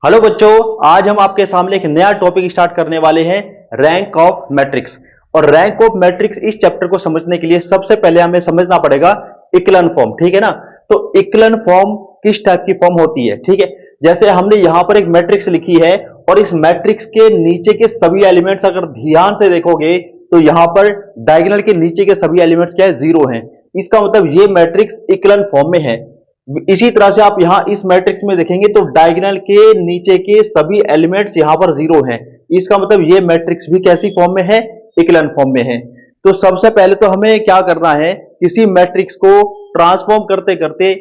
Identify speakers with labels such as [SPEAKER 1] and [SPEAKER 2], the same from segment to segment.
[SPEAKER 1] Hello बच्चों, आज हम आपके सामने एक नया टॉपिक स्टार्ट करने वाले हैं, रैंक ऑफ मैट्रिक्स। और रैंक ऑफ मैट्रिक्स इस चैप्टर को समझने के लिए सबसे पहले हमें समझना पड़ेगा इक्लन फॉर्म। ठीक है ना। तो इक्लन फॉर्म किस टाइप की फॉर्म होती है? ठीक है, जैसे हमने यहां पर एक मैट्रिक्स लिखी है और इस मैट्रिक्स के नीचे के सभी एलिमेंट्स अगर ध्यान से देखोगे तो यहां पर डायगोनल के नीचे के सभी एलिमेंट्स क्या है? जीरो हैं। इसका मतलब ये मैट्रिक्स इक्लन फॉर्म में है। इसी तरह से आप यहां इस मैट्रिक्स में देखेंगे तो डायगोनल के नीचे के सभी एलिमेंट्स यहां पर जीरो हैं। इसका मतलब ये मैट्रिक्स भी कैसी फॉर्म में है? इक्लन फॉर्म में है। तो सबसे पहले तो हमें क्या करना है, किसी मैट्रिक्स को ट्रांसफॉर्म करते करते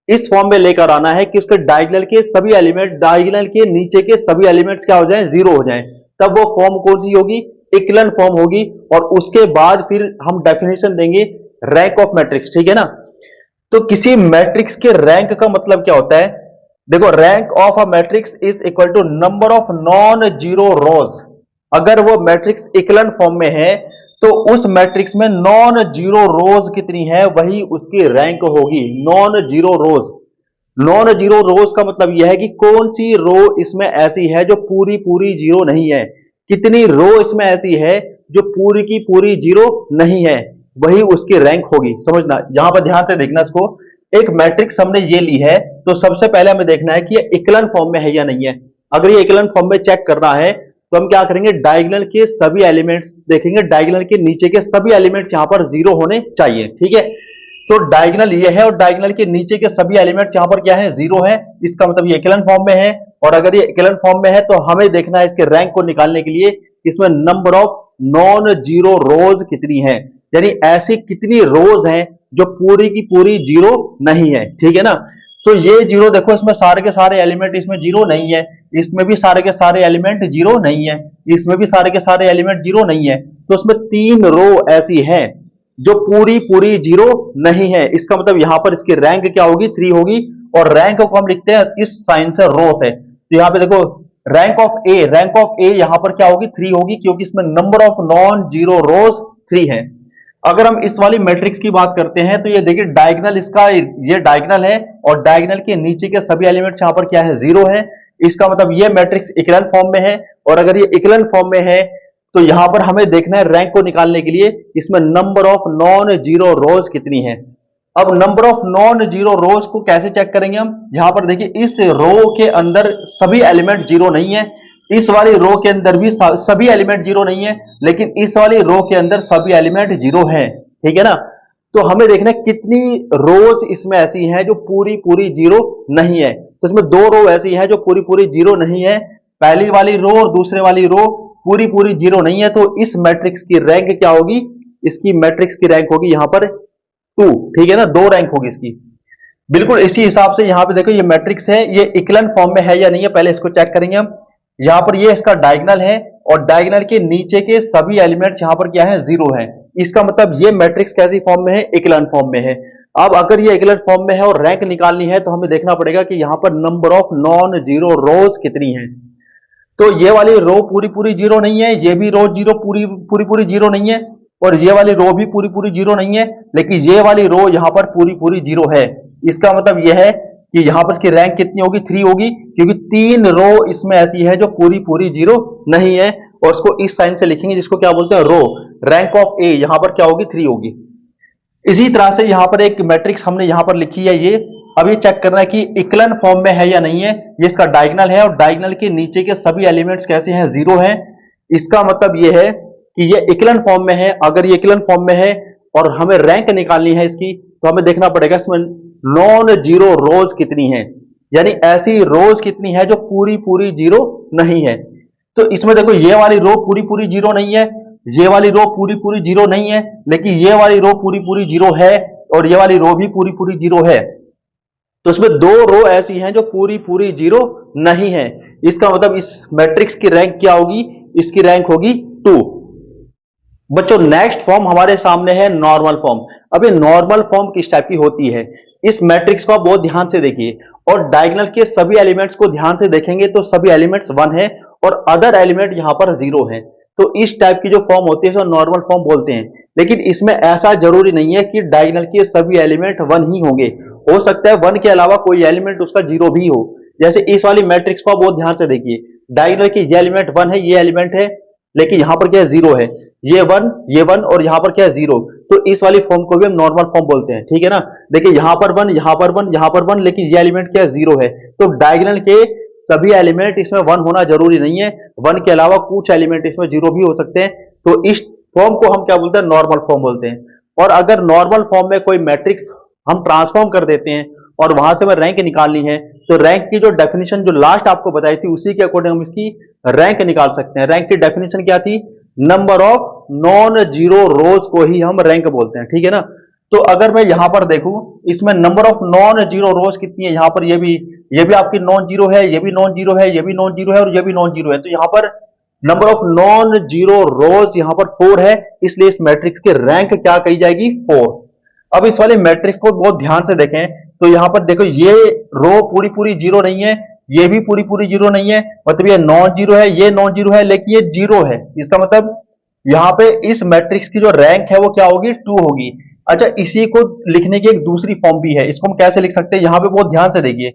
[SPEAKER 1] इस फॉर्म में लेकर आना है कि उसके डायगोनल के सभी एलिमेंट, डायगोनल के नीचे के सभी एलिमेंट्स क्या हो जाएं? जीरो हो जाएं। तब वो फॉर्म कौन सी होगी? इक्लन फॉर्म होगी। और उसके बाद फिर हम डेफिनेशन देंगे रैंक ऑफ मैट्रिक्स। ठीक है ना। तो किसी मैट्रिक्स के रैंक का मतलब क्या होता है? देखो, rank of a matrix is equal to number of non zero rows. अगर वो मैट्रिक्स इक्लन फॉर्म में है तो उस मैट्रिक्स में नॉन जीरो रोज कितनी है वही उसकी रैंक होगी। नॉन जीरो रोज, नॉन जीरो रोज का मतलब यह है कि कौन सी रो इसमें ऐसी है जो पूरी पूरी जीरो नहीं है, कितनी रो इसमें ऐसी है जो पूरी की पूरी जीरो नहीं है, वही उसकी रैंक होगी। समझना, यहां पर ध्यान से देखना इसको। एक मैट्रिक्स हमने ये ली है तो सबसे पहले हमें देखना है कि ये इक्लन फॉर्म में है या नहीं है। अगर ये इक्लन फॉर्म में चेक करना है तो हम क्या करेंगे, डायगोनल के सभी एलिमेंट्स देखेंगे, डायगोनल के नीचे के सभी एलिमेंट्स यहां पर जीरो होने चाहिए। ठीक है। तो डायगोनल ये है और डायगोनल के नीचे के सभी एलिमेंट्स यहां पर क्या है? जीरो है। इसका मतलब ये इक्विवेलेंट फॉर्म में है। और अगर ये इक्विवेलेंट फॉर्म में है तो हमें देखना है इसके रैंक को निकालने के लिए इसमें नंबर ऑफ नॉन जीरो रोज कितनी है, यानी ऐसी कितनी रोज हैं जो पूरी की पूरी जीरो नहीं है। ठीक है ना। तो ये जीरो देखो, इसमें सारे के सारे एलिमेंट इसमें जीरो नहीं है, इसमें भी सारे के सारे एलिमेंट जीरो नहीं है, इसमें भी सारे के सारे एलिमेंट जीरो नहीं है। तो उसमें तीन रो ऐसी है जो पूरी पूरी जीरो नहीं है। इसका मतलब यहां पर इसकी रैंक क्या होगी? थ्री होगी। और रैंक को हम लिखते हैं इस साइन से रो से। तो यहां पे देखो, rank of A, rank of A यहां पर क्या होगी? थ्री होगी, क्योंकि इसमें number of non zero rows three है। अगर हम इस वाली मैट्रिक्स की बात करते हैं तो ये देखिए, डायगोनल इसका ये डायगोनल है और डायगोनल के नीचे के सभी एलिमेंट्स यहां पर क्या है? जीरो है। इसका मतलब ये मैट्रिक्स इक्विवेलेंट फॉर्म में है। और अगर ये इक्विवेलेंट फॉर्म में है तो यहां पर हमें देखना है रैंक को निकालने के लिए इसमें नंबर ऑफ नॉन जीरो रोज कितनी है। अब नंबर ऑफ नॉन जीरो रोज को कैसे चेक करेंगे हम? यहां पर देखिए, इस रो के अंदर सभी एलिमेंट जीरो नहीं है, इस वाली रो के अंदर भी सभी एलिमेंट जीरो नहीं है, लेकिन इस वाली रो के अंदर सभी एलिमेंट जीरो हैं। ठीक है ना। तो हमें देखना है कितनी रोज इसमें ऐसी हैं जो पूरी पूरी जीरो नहीं है। तो इसमें दो रो ऐसी हैं जो पूरी पूरी जीरो नहीं है, पहली वाली रो और दूसरे वाली रो पूरी पूरी जीरो नहीं है। तो इस मैट्रिक्स की रैंक क्या होगी? इसकी मैट्रिक्स की रैंक होगी यहां पर टू। ठीक है ना, दो रैंक होगी इसकी। बिल्कुल इसी हिसाब से यहां पे देखो, ये मैट्रिक्स है, ये इक्विवेलेंट फॉर्म में है या नहीं है, पहले इसको चेक करेंगे हम। यहां पर ये इसका डायगोनल है और डायगोनल के नीचे के सभी एलिमेंट्स यहां पर क्या है? जीरो है। इसका मतलब ये मैट्रिक्स कैसी फॉर्म में है? इक्विवेलेंट फॉर्म में है। अब अगर ये इक्विवेलेंट फॉर्म में है और रैंक निकालनी है तो हमें देखना पड़ेगा कि यहां पर नंबर ऑफ नॉन जीरो रोज कितनी है। तो ये वाली रो पूरी पूरी जीरो नहीं है, ये भी रो जीरो पूरी पूरी पूरी जीरो नहीं है, और ये वाली रो भी पूरी पूरी जीरो नहीं है, लेकिन ये वाली रो यहां पर पूरी पूरी जीरो है। इसका मतलब यह है कि यहां पर इसकी रैंक कितनी होगी? थ्री होगी, क्योंकि तीन रो इसमें ऐसी है जो पूरी पूरी जीरो नहीं है। और इसको इस साइन से लिखेंगे जिसको क्या बोलते हैं? रो। रैंक ऑफ ए यहां पर क्या होगी? थ्री होगी। इसी तरह से यहां पर एक मैट्रिक्स हमने यहां पर लिखी है ये। अब ये चेक करना है कि इक्विवेलेंट फॉर्म में है या नहीं है। ये इसका डायगोनल है और डायगोनल के नीचे के सभी एलिमेंट्स कैसे हैं? जीरो हैं। इसका मतलब ये है कि ये इक्विवेलेंट फॉर्म में है। अगर ये इक्विवेलेंट फॉर्म में है और हमें रैंक निकालनी है इसकी, तो हमें देखना पड़ेगा इसमें नॉन जीरो रोज कितनी है, यानी ऐसी रोज कितनी है जो पूरी पूरी जीरो नहीं है। तो इसमें देखो, ये वाली रो पूरी पूरी जीरो नहीं है, ये वाली रो पूरी पूरी जीरो नहीं है, लेकिन ये वाली रो पूरी पूरी जीरो है और ये वाली रो भी पूरी पूरी जीरो है। तो इसमें दो रो ऐसी हैं जो पूरी पूरी जीरो नहीं है। इसका मतलब इस मैट्रिक्स की रैंक क्या होगी? इसकी रैंक होगी टू। बच्चों, नेक्स्ट फॉर्म हमारे सामने है नॉर्मल फॉर्म। अब ये नॉर्मल फॉर्म किस टाइप की होती है? इस मैट्रिक्स को आप बहुत ध्यान से देखिए और डायगोनल के सभी एलिमेंट्स को ध्यान से देखेंगे तो सभी एलिमेंट्स वन है और अदर एलिमेंट यहां पर जीरो है। तो इस टाइप की जो फॉर्म होती है उसको नॉर्मल फॉर्म बोलते हैं। लेकिन इसमें ऐसा जरूरी नहीं है कि डायगोनल के सभी एलिमेंट वन ही होंगे, हो सकता है वन के अलावा कोई एलिमेंट उसका जीरो भी हो। जैसे इस वाली मैट्रिक्स को आप बहुत ध्यान से देखिए, डायगोनल की ये एलिमेंट 1 है, ये एलिमेंट है, लेकिन यहां पर क्या है 0 है, ये 1 और यहां पर क्या है 0। तो इस वाली फॉर्म को भी हम नॉर्मल फॉर्म बोलते हैं, ठीक है ना। देखिए यहां पर 1, यहां पर 1, यहां पर 1, लेकिन ये एलिमेंट क्या है 0 है। तो डायगोनल के सभी एलिमेंट इसमें 1 होना जरूरी नहीं है, 1 के अलावा कुछ एलिमेंट इसमें 0 भी हो सकते हैं। तो इस फॉर्म को हम क्या बोलते हैं, नॉर्मल फॉर्म बोलते हैं। और अगर नॉर्मल फॉर्म में कोई मैट्रिक्स हम ट्रांसफॉर्म कर देते हैं और वहां से हमें रैंक निकालनी है, तो रैंक की जो डेफिनेशन जो लास्ट आपको बताई थी उसी के अकॉर्डिंग हम इसकी रैंक निकाल सकते हैं। रैंक की डेफिनेशन क्या थी, नंबर ऑफ नॉन जीरो रोज को ही हम रैंक बोलते हैं, ठीक है ना। तो अगर मैं यहां पर देखूं, इसमें नंबर ऑफ नॉन जीरो रोज कितनी है, यहां पर ये भी आपकी नॉन जीरो है, ये भी नॉन जीरो है, ये भी नॉन जीरो है और ये भी नॉन जीरो है। तो यहां पर नंबर ऑफ नॉन जीरो रोज यहां पर 4 है, इसलिए इस मैट्रिक्स की रैंक क्या कही जाएगी, 4। अब इस वाले मैट्रिक्स को बहुत ध्यान से देखें, तो यहां पर देखो ये रो पूरी पूरी जीरो नहीं है, ये भी पूरी पूरी जीरो नहीं है, मतलब ये नॉन जीरो है, ये नॉन जीरो है, लेकिन ये जीरो है। इसका मतलब यहां पे इस मैट्रिक्स की जो रैंक है वो क्या होगी, 2 होगी। अच्छा, इसी को लिखने की एक दूसरी फॉर्म भी है, इसको हम कैसे लिख सकते हैं, यहां पे बहुत ध्यान से देखिए।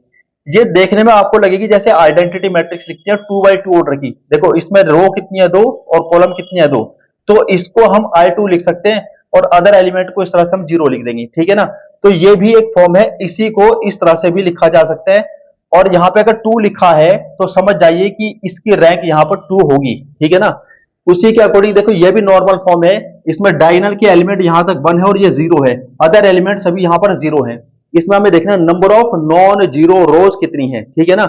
[SPEAKER 1] ये देखने में आपको लगेगी जैसे आइडेंटिटी मैट्रिक्स लिखते हैं 2 by 2 ऑर्डर की। देखो इसमें रो कितनी है 2 और कॉलम कितनी है 2, तो इसको हम I2 लिख सकते हैं और अदर एलिमेंट को इस तरह से हम 0 लिख देंगे, ठीक है ना। तो ये भी एक फॉर्म है, इसी को इस तरह से भी लिखा जा सकता है। और यहाँ पे अगर 2 लिखा है तो समझ जाइए कि इसकी रैंक यहाँ पर 2 होगी, ठीक है ना। उसी के अकॉर्डिंग देखो ये भी नॉर्मल फॉर्म है, इसमें डायगोनल के एलिमेंट यहां तक 1 है और ये 0 है, अदर एलिमेंट सभी यहां पर 0 है। इसमें हमें देखना नंबर ऑफ नॉन जीरो रोज कितनी है, ठीक है ना।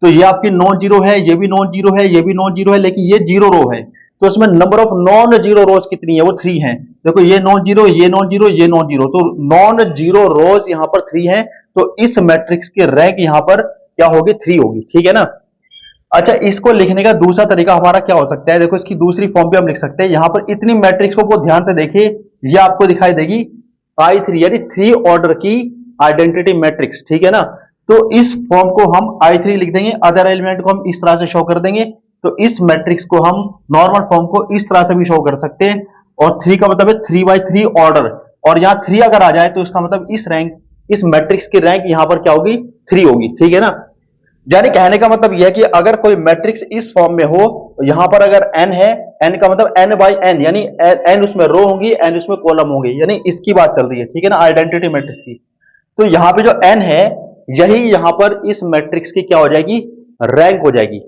[SPEAKER 1] तो ये आपकी नॉन जीरो है, ये भी नॉन जीरो है, ये भी नॉन जीरो है, लेकिन ये 0 रो है। तो इसमें नंबर ऑफ नॉन जीरो रोज कितनी है, वो 3 है। देखो ये नॉन जीरो, ये नॉन जीरो, ये नॉन जीरो, तो नॉन जीरो रोज यहां पर 3 है। तो इस मैट्रिक्स की रैंक यहां पर क्या होगी, 3 होगी, ठीक है ना। अच्छा, इसको लिखने का दूसरा तरीका हमारा क्या हो सकता है, देखो इसकी दूसरी फॉर्म भी हम लिख सकते हैं। यहां पर इतनी मैट्रिक्स को बहुत ध्यान से देखिए, ये आपको दिखाई देगी I3 यानी 3 ऑर्डर की आइडेंटिटी मैट्रिक्स, ठीक है ना। तो इस फॉर्म को हम I3 लिख देंगे, अदर एलिमेंट को हम इस तरह से शो कर देंगे। तो इस मैट्रिक्स को हम नॉर्मल फॉर्म को इस तरह से भी शो कर सकते हैं। और 3 का मतलब है 3 by 3 ऑर्डर, और यहां 3 अगर आ जाए तो इसका मतलब इस मैट्रिक्स की रैंक यहां पर क्या होगी, 3 होगी, ठीक है ना। यानी कहने का मतलब यह है कि अगर कोई मैट्रिक्स इस फॉर्म में हो, तो यहां पर अगर n है, n का मतलब n by n, यानी n उसमें रो होंगी, n उसमें कॉलम होंगे, यानी इसकी बात चल रही है, ठीक है ना, आइडेंटिटी मैट्रिक्स की। तो यहां पे जो n है, यही यहां पर इस मैट्रिक्स की क्या हो जाएगी, रैंक हो जाएगी।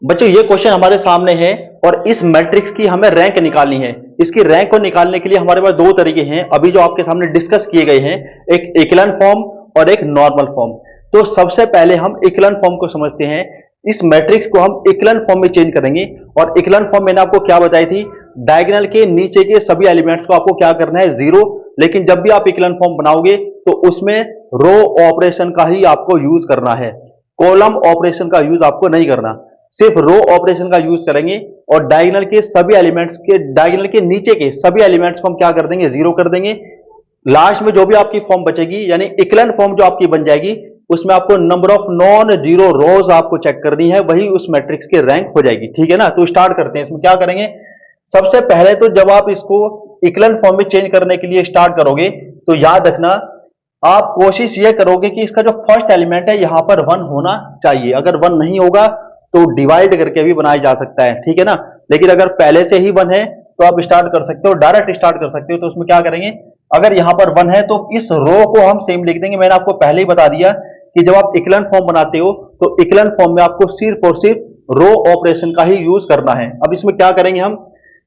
[SPEAKER 1] बच्चों ये क्वेश्चन हमारे सामने है और इस मैट्रिक्स की हमें रैंक निकालनी है। इसकी रैंक को निकालने के लिए हमारे पास 2 तरीके हैं, अभी जो आपके सामने डिस्कस किए गए हैं, एक इक्विवेलेंट फॉर्म और एक नॉर्मल फॉर्म। तो सबसे पहले हम इक्विवेलेंट फॉर्म को समझते हैं। इस मैट्रिक्स को हम इक्विवेलेंट फॉर्म में चेंज करेंगे, और इक्विवेलेंट फॉर्म मैंने आपको क्या बताई थी, डायगोनल के नीचे के सभी एलिमेंट्स को आपको क्या करना है, 0। लेकिन जब भी आप इक्विवेलेंट फॉर्म बनाओगे तो उसमें रो ऑपरेशन का ही आपको यूज करना है, कॉलम ऑपरेशन का यूज आपको नहीं करना, सिर्फ रो ऑपरेशन का यूज करेंगे। और डायगोनल के सभी एलिमेंट्स के, डायगोनल के नीचे के सभी एलिमेंट्स को हम क्या कर देंगे, 0 कर देंगे। लास्ट में जो भी आपकी फॉर्म बचेगी, यानी इक्विवेलेंट फॉर्म जो आपकी बन जाएगी, उसमें आपको नंबर ऑफ नॉन जीरो रोज आपको चेक करनी है, वही उस मैट्रिक्स की रैंक हो जाएगी, ठीक है ना। तो स्टार्ट करते हैं, इसमें क्या करेंगे। सबसे पहले तो जब आप इसको इक्विवेलेंट फॉर्म में चेंज करने के लिए स्टार्ट करोगे, तो याद रखना आप कोशिश ये करोगे कि इसका जो फर्स्ट एलिमेंट है यहां पर 1 होना चाहिए। अगर 1 नहीं होगा तो डिवाइड करके भी बनाया जा सकता है, ठीक है ना। लेकिन अगर पहले से ही 1 है तो आप स्टार्ट कर सकते हो, डायरेक्ट स्टार्ट कर सकते हो। तो उसमें क्या करेंगे, अगर यहां पर 1 है तो इस रो को हम सेम लिख देंगे। मैंने आपको पहले ही बता दिया कि जब आप इक्विवेलेंट फॉर्म बनाते हो तो इक्विवेलेंट फॉर्म में आपको सिर्फ और सिर्फ रो ऑपरेशन का ही यूज करना है। अब इसमें क्या करेंगे, हम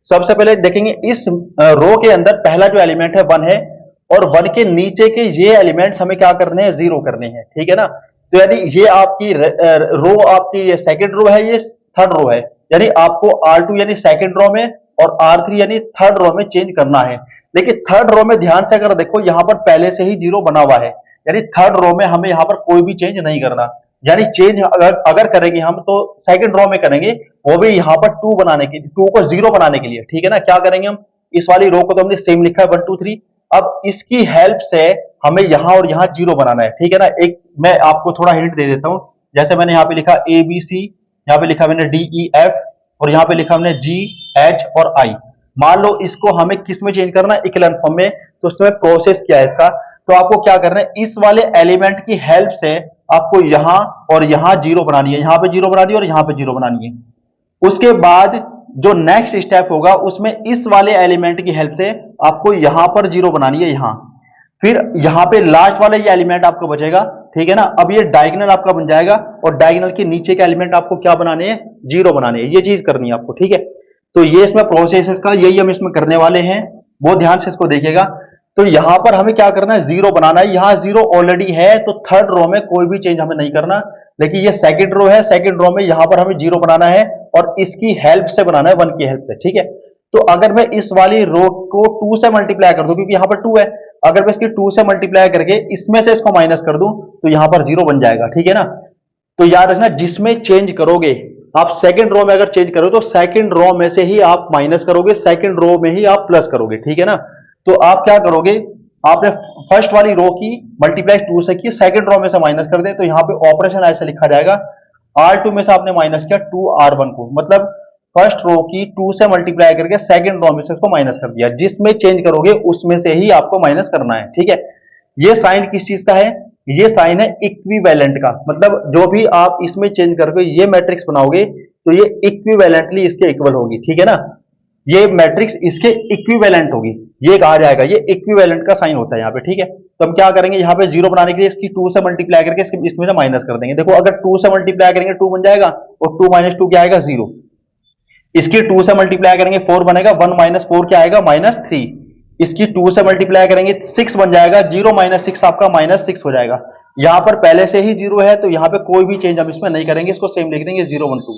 [SPEAKER 1] सबसे पहले देखेंगे इस रो के अंदर पहला जो एलिमेंट है 1 है, और 1 के नीचे के ये एलिमेंट्स हमें क्या करने हैं, 0 करने हैं, ठीक है ना। तो यानी ये आपकी रो, आपकी ये सेकंड रो है, ये थर्ड रो है, यानी आपको R2 यानी सेकंड रो में और R3 यानी थर्ड रो में चेंज करना है। लेकिन थर्ड रो में ध्यान से अगर देखो, यहां पर पहले से ही 0 बना हुआ है, यानी थर्ड रो में हमें यहां पर कोई भी चेंज नहीं करना। यानी चेंज अगर करेंगे हम तो सेकंड रो में करेंगे, वो भी यहां पर 2 बनाने के, 2 को 0 बनाने के लिए, ठीक है ना। क्या करेंगे हम, इस वाली रो को तो हमने सेम लिखा है 1 2 3, अब इसकी हेल्प से हमें यहां और यहां 0 बनाना है, ठीक है ना। एक मैं आपको थोड़ा हिंट दे देता हूं, जैसे मैंने यहां पे लिखा ABC, यहां पे लिखा मैंने DEF, और यहां पे लिखा हमने GH और I। मान लो इसको हमें किस में चेंज करना है, इक्विवेलेंट फॉर्म में। तो उसमें प्रोसेस क्या है इसका, तो आपको क्या करना है, इस वाले एलिमेंट की हेल्प से आपको यहां और यहां जीरो बनानी है, यहां पे जीरो बना दी और यहां पे जीरो बनानी है। उसके बाद जो नेक्स्ट स्टेप होगा उसमें इस वाले एलिमेंट की हेल्प से आपको यहां पर जीरो बनानी है, यहां फिर यहां पे लास्ट वाला ये एलिमेंट आपको बचेगा, ठीक है ना। अब ये डायगोनल आपका बन जाएगा और डायगोनल के नीचे के एलिमेंट आपको क्या बनाने हैं, जीरो बनाने हैं, ये चीज करनी है आपको, ठीक है। तो ये इसमें प्रोसेस इसका यही हम इसमें करने वाले हैं, बहुत ध्यान से इसको देखिएगा। तो यहां पर हमें क्या करना है, जीरो बनाना है। यहां जीरो ऑलरेडी है तो थर्ड रो में कोई भी चेंज हमें नहीं करना, लेकिन ये सेकंड रो है, सेकंड रो में यहां पर हमें जीरो बनाना है और इसकी हेल्प से बनाना है, वन की हेल्प से, ठीक है। तो अगर मैं इस वाली रो को 2 से मल्टीप्लाई कर दूं, क्योंकि यहां पर 2 है, अगर मैं इसकी 2 से मल्टीप्लाई करके इसमें से इसको माइनस कर दूं तो यहां पर जीरो बन जाएगा, ठीक है ना। तो याद रखना, जिसमें चेंज करोगे आप सेकंड रो में अगर चेंज करो तो सेकंड रो में से ही आप माइनस करोगे, सेकंड रो में ही आप प्लस करोगे, ठीक है ना। तो आप क्या करोगे, आपने फर्स्ट वाली रो की मल्टीप्लाई 2 से की, सेकंड रो में से माइनस कर दे, तो यहां पे ऑपरेशन ऐसे लिखा जाएगा, R2 में से आपने माइनस किया 2R1 को, मतलब फर्स्ट रो की 2 से मल्टीप्लाई करके सेकंड रो में से उसको माइनस कर दिया। जिसमें चेंज करोगे उसमें से ही आपको माइनस करना है, ठीक है। ये साइन किस चीज का है, ये साइन है इक्विवेलेंट का, मतलब जो भी आप इसमें चेंज करके ये मैट्रिक्स बनाओगे तो ये इक्विवेलेंटली इसके इक्वल होगी, ठीक है ना। ये मैट्रिक्स इसके इक्विवेलेंट होगी, ये कहा जाएगा, ये इक्विवेलेंट का साइन होता है यहाँ पे, ठीक है। तो हम क्या करेंगे, यहाँ पे जीरो बनाने के लिए इसकी 2 से मल्टीप्लाई करके इसमें से माइनस कर देंगे। देखो अगर 2 से मल्टीप्लाई करेंगे 2 बन जाएगा और 2 माइनस 2 क्या आएगा, 0। इसकी 2 से मल्टीप्लाई करेंगे 4 बनेगा, 1 माइनस 4 क्या आएगा, -3। इसकी 2 से मल्टीप्लाई करेंगे 6 बन जाएगा, 0 माइनस 6 आपका -6 हो जाएगा। यहां पर पहले से ही 0 है तो यहां पे कोई भी चेंज हम इसमें नहीं करेंगे, इसको सेम लिख देंगे 0 1 2।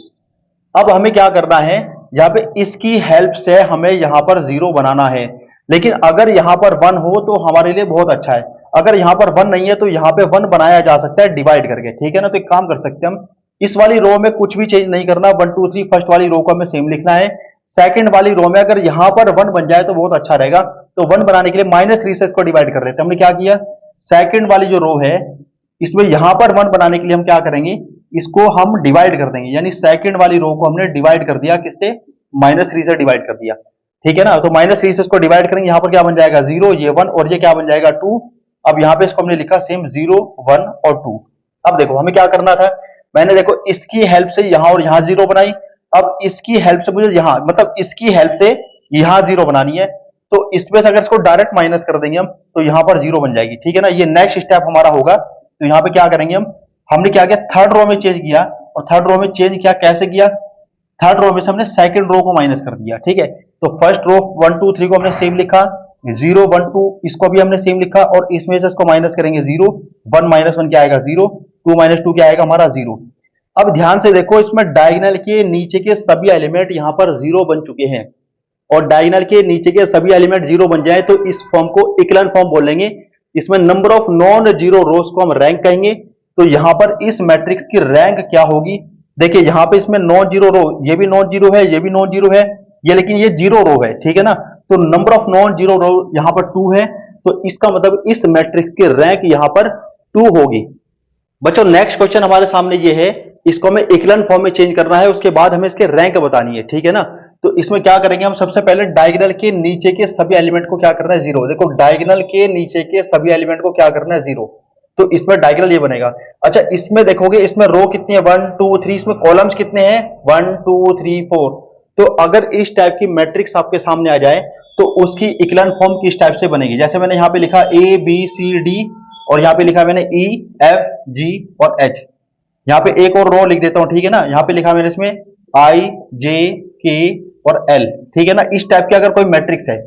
[SPEAKER 1] अब हमें क्या करना है, यहाँ पे इसकी हेल्प से हमें यहां पर 0 बनाना है, लेकिन अगर यहां पर 1 हो तो हमारे लिए बहुत अच्छा है। अगर यहां पर 1 नहीं है तो यहां पे 1 बनाया जा सकता है डिवाइड करके, ठीक है ना। तो एक काम कर सकते हैं हम, इस वाली रो में कुछ भी चेंज नहीं करना, 1 2 3 फर्स्ट वाली रो को हमें सेम लिखना है। सेकंड वाली रो में अगर यहां पर 1 बन जाए तो बहुत अच्छा रहेगा, तो 1 बनाने के लिए -3 से इसको डिवाइड कर लेते हैं। हमने क्या किया, सेकंड वाली जो रो है इसमें यहां पर 1 बनाने के लिए हम क्या करेंगे, इसको हम डिवाइड कर देंगे, यानी सेकंड वाली रो को हमने डिवाइड कर दिया, किससे, -3 से डिवाइड कर दिया, ठीक है ना। तो -3 से इसको डिवाइड करेंगे, यहां पर क्या बन जाएगा 0, ये 1 और ये क्या बन जाएगा 2। अब यहां पे इसको हमने लिखा सेम 0 1 और 2। अब देखो हमें क्या करना था, मैंने देखो इसकी हेल्प से यहां और यहां 0 बनाई, अब इसकी हेल्प से मुझे यहां, मतलब इसकी हेल्प से यहां 0 बनानी है, तो इसमें से अगर इसको डायरेक्ट माइनस कर देंगे हम तो यहां पर 0 बन जाएगी, ठीक है ना। ये नेक्स्ट स्टेप हमारा होगा। तो यहां पे क्या करेंगे हम, हमने क्या किया, थर्ड रो में चेंज किया, और थर्ड रो में चेंज किया कैसे किया, थर्ड रो में से हमने सेकंड रो को माइनस कर दिया, ठीक है। तो फर्स्ट रो 1 2 3 को हमने सेम लिखा, 0 1 2 इसको भी हमने सेम लिखा, और इसमें से इसको माइनस करेंगे 0, 1 माइनस 1 क्या आएगा 0, 2 माइनस 2 क्या आएगा हमारा 0। अब ध्यान से देखो, इसमें डायगोनल के नीचे के सभी एलिमेंट यहां पर 0 बन चुके हैं, और डायगोनल के नीचे के सभी एलिमेंट 0 बन जाए तो इस फॉर्म को इक्विवेलेंट फॉर्म बोलेंगे। इसमें नंबर ऑफ नॉन जीरो रोज को हम रैंक कहेंगे। तो यहां पर इस मैट्रिक्स की रैंक क्या होगी, देखिए यहां पे इसमें नॉन जीरो रो, ये भी नॉन जीरो है, ये भी नॉन जीरो है, ये लेकिन ये जीरो रो है, ठीक है ना। तो नंबर ऑफ नॉन जीरो रो यहां पर 2 है, तो इसका मतलब इस मैट्रिक्स की रैंक यहां पर 2 होगी। बच्चों नेक्स्ट क्वेश्चन हमारे सामने ये है, इसको हमें इक्विवेलेंट फॉर्म में चेंज करना है, उसके बाद हमें इसके रैंक बतानी है, ठीक है ना। तो इसमें क्या करेंगे हम, सबसे पहले डायगोनल के नीचे के सभी एलिमेंट को क्या करना है 0। देखो डायगोनल के नीचे के सभी एलिमेंट को क्या करना है 0, तो इसमें डायगोनल ये बनेगा। अच्छा इसमें देखोगे, इसमें रो कितनी है 1 2 3, इसमें कॉलम्स कितने हैं 1 2 3 4। तो अगर इस टाइप की मैट्रिक्स आपके सामने आ जाए तो उसकी इक्विवेलेंट फॉर्म किस टाइप से बनेगी, जैसे मैंने यहाँ पे लिखा A B C D, और यहाँ पे लिखा मैंने E F G और H। यहाँ पे एक और रो लिख देता हूं, ठीक है ना। यहाँ पे लिखा मैंने इसमें I J K और L, ठीक है ना। इस टाइप की अगर कोई मैट्रिक्स है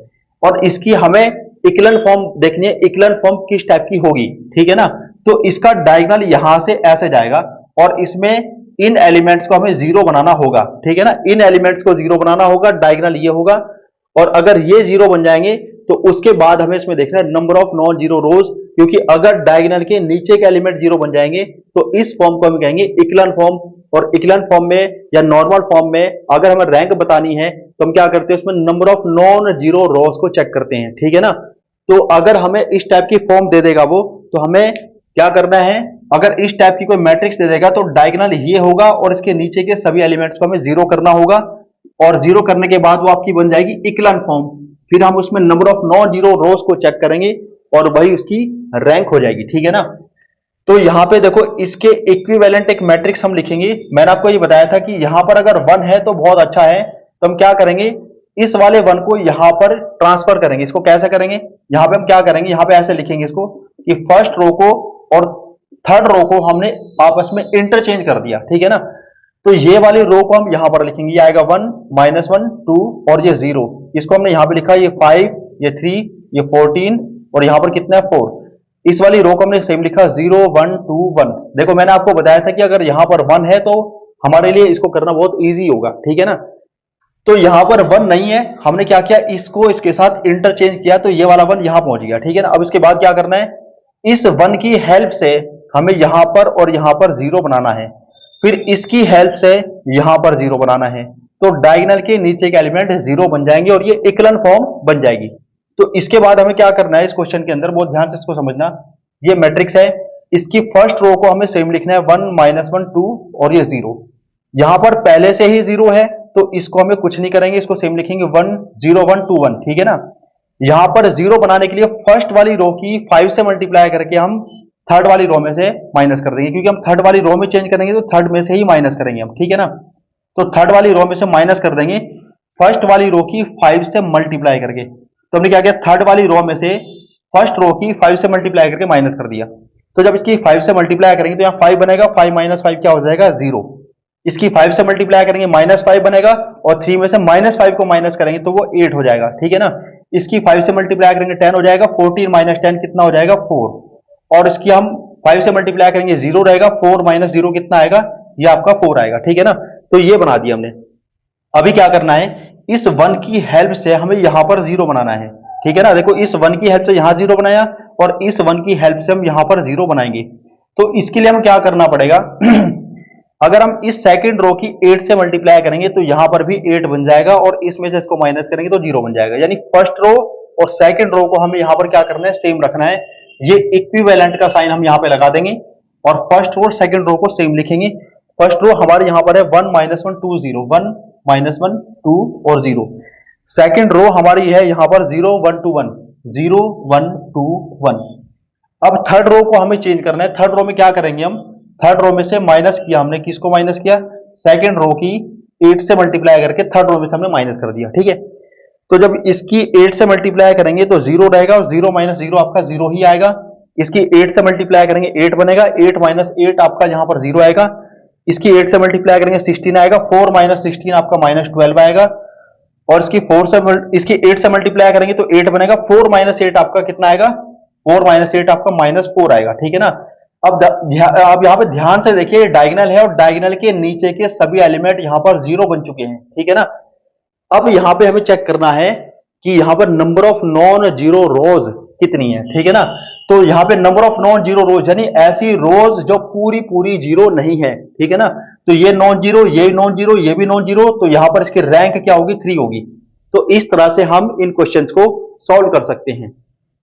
[SPEAKER 1] और इसकी हमें इक्विवेलेंट फॉर्म देखनी है, इक्विवेलेंट फॉर्म किस टाइप की होगी, ठीक है ना। तो इसका डायगोनल यहां से ऐसे जाएगा, और इसमें इन एलिमेंट्स को हमें 0 बनाना होगा, ठीक है ना। इन एलिमेंट्स को 0 बनाना होगा, डायगोनल ये होगा, और अगर ये 0 बन जाएंगे तो उसके बाद हमें इसमें देखना है नंबर ऑफ नॉन जीरो रोज, क्योंकि अगर डायगोनल के नीचे के एलिमेंट 0 बन जाएंगे तो इस फॉर्म को हम कहेंगे इक्विवेलेंट फॉर्म। और इक्विवेलेंट फॉर्म में या नॉर्मल फॉर्म में अगर हमें रैंक बतानी है तो हम क्या करते हैं, उसमें नंबर ऑफ नॉन जीरो रोज को चेक करते हैं, ठीक है ना। तो अगर हमें इस टाइप की फॉर्म दे देगा वो, तो हमें क्या करना है, अगर इस टाइप की कोई मैट्रिक्स दे देगा तो डायगोनल ये होगा और इसके नीचे के सभी एलिमेंट्स को हमें 0 करना होगा, और 0 करने के बाद वो आपकी बन जाएगी इक्विवेलेंट फॉर्म। फिर हम उसमें नंबर ऑफ नॉन जीरो रोज को चेक करेंगे और वही उसकी रैंक हो जाएगी, ठीक है ना। तो यहां पे देखो इसके इक्विवेलेंट एक मैट्रिक्स हम लिखेंगे। मैंने आपको ये बताया था कि यहां पर अगर 1 है तो बहुत अच्छा है, तो हम क्या करेंगे, इस वाले 1 को यहां पर ट्रांसफर करेंगे। इसको कैसे करेंगे, यहां पे हम क्या करेंगे, यहां पे ऐसे लिखेंगे इसको कि फर्स्ट रो को और थर्ड रो को हमने आपस में इंटरचेंज कर दिया, ठीक है ना। तो ये वाली रो को हम यहां पर लिखेंगे, ये आएगा 1 -1 2 और ये 0, इसको हमने यहां पे लिखा, ये 5 ये 3 ये 14 और यहां पर कितना है 4। इस वाली रो को हमने सेम लिखा 0 1 2 1। देखो मैंने आपको बताया था कि अगर यहां पर 1 है तो हमारे लिए इसको करना बहुत इजी होगा, ठीक है ना। तो यहां पर 1 नहीं है, हमने क्या किया, इसको इसके साथ इंटरचेंज किया, तो ये वाला 1 यहां पहुंच गया, ठीक है ना। अब इसके बाद क्या करना है, इस 1 की हेल्प से हमें यहां पर और यहां पर 0 बनाना है, फिर इसकी हेल्प से यहां पर 0 बनाना है, तो डायगोनल के नीचे के एलिमेंट 0 बन जाएंगे और ये इक्विवेलेंट फॉर्म बन जाएगी। तो इसके बाद हमें क्या करना है इस क्वेश्चन के अंदर, बहुत ध्यान से इसको समझना। ये मैट्रिक्स है, इसकी फर्स्ट रो को हमें सेम लिखना है 1 -1 2 और ये 0। यहां पर पहले से ही 0 है तो इसको हमें कुछ नहीं करेंगे, इसको सेम लिखेंगे 1 0 1 2 1, ठीक है ना। यहां पर 0 बनाने के लिए फर्स्ट वाली रो की 5 से मल्टीप्लाई करके हम थर्ड वाली रो में से माइनस कर देंगे, क्योंकि हम थर्ड वाली रो में चेंज करेंगे तो थर्ड में से ही माइनस करेंगे हम, ठीक है ना। तो थर्ड वाली रो में से माइनस कर देंगे फर्स्ट वाली रो की 5 से मल्टीप्लाई करके। तो हमने क्या किया, थर्ड वाली रो में से फर्स्ट रो की 5 से मल्टीप्लाई करके माइनस कर दिया। तो जब इसकी 5 से मल्टीप्लाई करेंगे तो यहाँ 5 बनेगा, 5 - 5 क्या हो जाएगा 0। इसकी 5 से मल्टीप्लाई करेंगे -5 बनेगा और 3 में से -5 को माइनस करेंगे तो वो 8 हो जाएगा, ठीक है ना। इसकी 5 से मल्टीप्लाई करेंगे 10 हो जाएगा, 14 - 10 कितना हो जाएगा 4। और इसकी हम 5 से मल्टीप्लाई करेंगे 0 रहेगा, 4 - 0 कितना आएगा, ये आपका 4 आएगा, ठीक है ना। तो ये बना दिया हमने। अभी क्या करना है, इस 1 की हेल्प से हमें यहां पर 0 बनाना है, ठीक है ना। देखो इस 1 की हेल्प से यहां 0 बनाया और इस 1 की हेल्प से हम यहां पर 0 बनाएंगे। तो इसके लिए हम क्या करना पड़ेगा अगर हम इस सेकंड रो की 8 से मल्टीप्लाई करेंगे तो यहां पर भी 8 बन जाएगा और इसमें से इसको माइनस करेंगे तो 0 बन जाएगा। यानी फर्स्ट रो और सेकंड रो को हमें यहां पर क्या करना है, सेम रखना है। ये इक्विवेलेंट का साइन हम यहां पे लगा देंगे और फर्स्ट रो और सेकंड रो को सेम लिखेंगे। फर्स्ट रो हमारे यहां पर है 1 - 1 2 0, 1 -1 2 और 0। सेकंड रो हमारी है यहां पर 0 1 2 1, 0 1 2 1। अब थर्ड रो को हमें चेंज करना है। थर्ड रो में क्या करेंगे हम, थर्ड रो में से माइनस किया हमने, किसको माइनस किया, सेकंड रो की 8 से मल्टीप्लाई करके थर्ड रो में से हमने माइनस कर दिया, ठीक है। तो जब इसकी 8 से मल्टीप्लाई करेंगे तो 0 रहेगा और 0 - 0 आपका 0 ही आएगा। इसकी 8 से मल्टीप्लाई करेंगे 8 बनेगा, 8 - 8 आपका यहां पर 0 आएगा। इसकी 8 से मल्टीप्लाई करेंगे 16 आएगा, 4 - 16 आपका -12 आएगा। और इसकी 8 से मल्टीप्लाई करेंगे तो 8 बनेगा, 4 - 8 आपका कितना आएगा, 4 - 8 आपका -4 आएगा, ठीक है ना। अब आप यहां पे ध्यान से देखिए, डायगोनल है और डायगोनल के नीचे के सभी एलिमेंट यहां पर 0 बन चुके हैं, ठीक है ना। अब यहां पे हमें चेक करना है कि यहां पर नंबर ऑफ नॉन जीरो रोज कितनी है, ठीक है ना। तो यहां पे नंबर ऑफ नॉन जीरो रोज यानी ऐसी रोज जो पूरी पूरी जीरो नहीं है, ठीक है ना। तो ये नॉन जीरो, ये नॉन जीरो, ये भी नॉन जीरो, तो यहां पर इसकी रैंक क्या होगी, 3 होगी। तो इस तरह से हम इन क्वेश्चंस को सॉल्व कर सकते हैं।